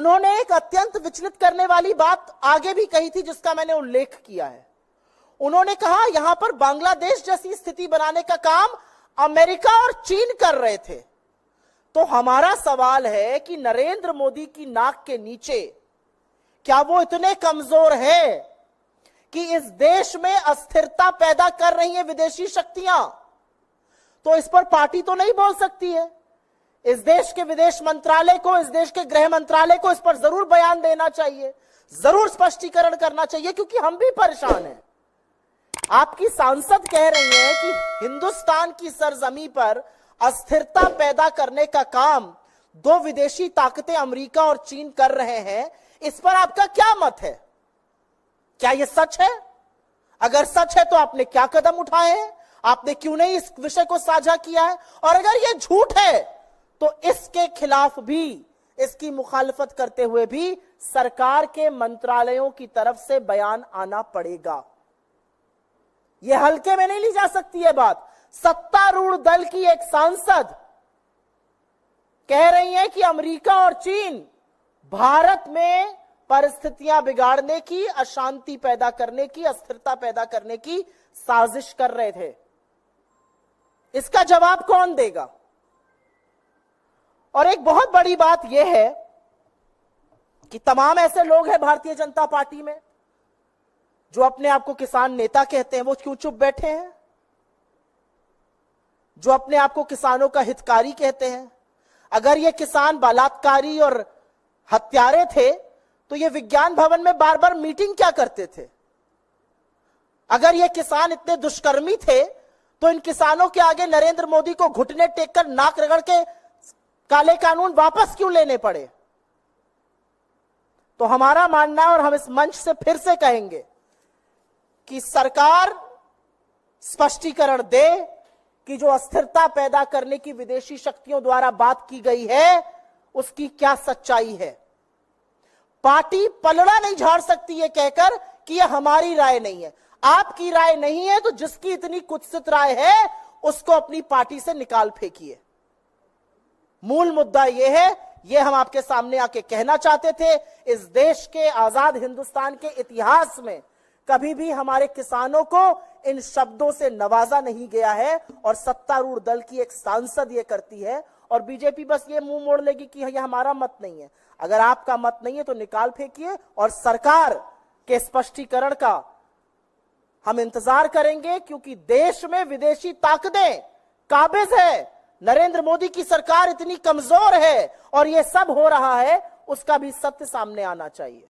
उन्होंने एक अत्यंत विचलित करने वाली बात आगे भी कही थी, जिसका मैंने उल्लेख किया है। उन्होंने कहा यहां पर बांग्लादेश जैसी स्थिति बनाने का काम अमेरिका और चीन कर रहे थे। तो हमारा सवाल है कि नरेंद्र मोदी की नाक के नीचे क्या वो इतने कमजोर है कि इस देश में अस्थिरता पैदा कर रही है विदेशी शक्तियां? तो इस पर पार्टी तो नहीं बोल सकती है। इस देश के विदेश मंत्रालय को, इस देश के गृह मंत्रालय को इस पर जरूर बयान देना चाहिए, जरूर स्पष्टीकरण करना चाहिए, क्योंकि हम भी परेशान हैं। आपकी सांसद कह रही हैं कि हिंदुस्तान की सरजमी पर अस्थिरता पैदा करने का काम दो विदेशी ताकतें अमेरिका और चीन कर रहे हैं। इस पर आपका क्या मत है? क्या यह सच है? अगर सच है तो आपने क्या कदम उठाए हैं? आपने क्यों नहीं इस विषय को साझा किया है? और अगर यह झूठ है तो इसके खिलाफ भी, इसकी मुखालफत करते हुए भी सरकार के मंत्रालयों की तरफ से बयान आना पड़ेगा। यह हल्के में नहीं ली जा सकती है बात। सत्तारूढ़ दल की एक सांसद कह रही है कि अमेरिका और चीन भारत में परिस्थितियां बिगाड़ने की, अशांति पैदा करने की, अस्थिरता पैदा करने की साजिश कर रहे थे। इसका जवाब कौन देगा? और एक बहुत बड़ी बात यह है कि तमाम ऐसे लोग हैं भारतीय जनता पार्टी में जो अपने आप को किसान नेता कहते हैं, वो क्यों चुप बैठे हैं? जो अपने आप को किसानों का हितकारी कहते हैं, अगर ये किसान बलात्कारी और हत्यारे थे तो ये विज्ञान भवन में बार बार मीटिंग क्या करते थे? अगर ये किसान इतने दुष्कर्मी थे तो इन किसानों के आगे नरेंद्र मोदी को घुटने टेककर नाक रगड़ के काले कानून वापस क्यों लेने पड़े? तो हमारा मानना है, और हम इस मंच से फिर से कहेंगे कि सरकार स्पष्टीकरण दे कि जो अस्थिरता पैदा करने की विदेशी शक्तियों द्वारा बात की गई है उसकी क्या सच्चाई है। पार्टी पलड़ा नहीं झाड़ सकती है कहकर कि यह हमारी राय नहीं है। आपकी राय नहीं है तो जिसकी इतनी कुत्सित राय है उसको अपनी पार्टी से निकाल फेंकिए। मूल मुद्दा यह है, यह हम आपके सामने आके कहना चाहते थे। इस देश के आजाद हिंदुस्तान के इतिहास में कभी भी हमारे किसानों को इन शब्दों से नवाजा नहीं गया है, और सत्तारूढ़ दल की एक सांसद ये करती है, और बीजेपी बस ये मुंह मोड़ लेगी कि यह हमारा मत नहीं है। अगर आपका मत नहीं है तो निकाल फेंकिए, और सरकार के स्पष्टीकरण का हम इंतजार करेंगे, क्योंकि देश में विदेशी ताकतें काबिज है। नरेंद्र मोदी की सरकार इतनी कमजोर है और यह सब हो रहा है, उसका भी सत्य सामने आना चाहिए।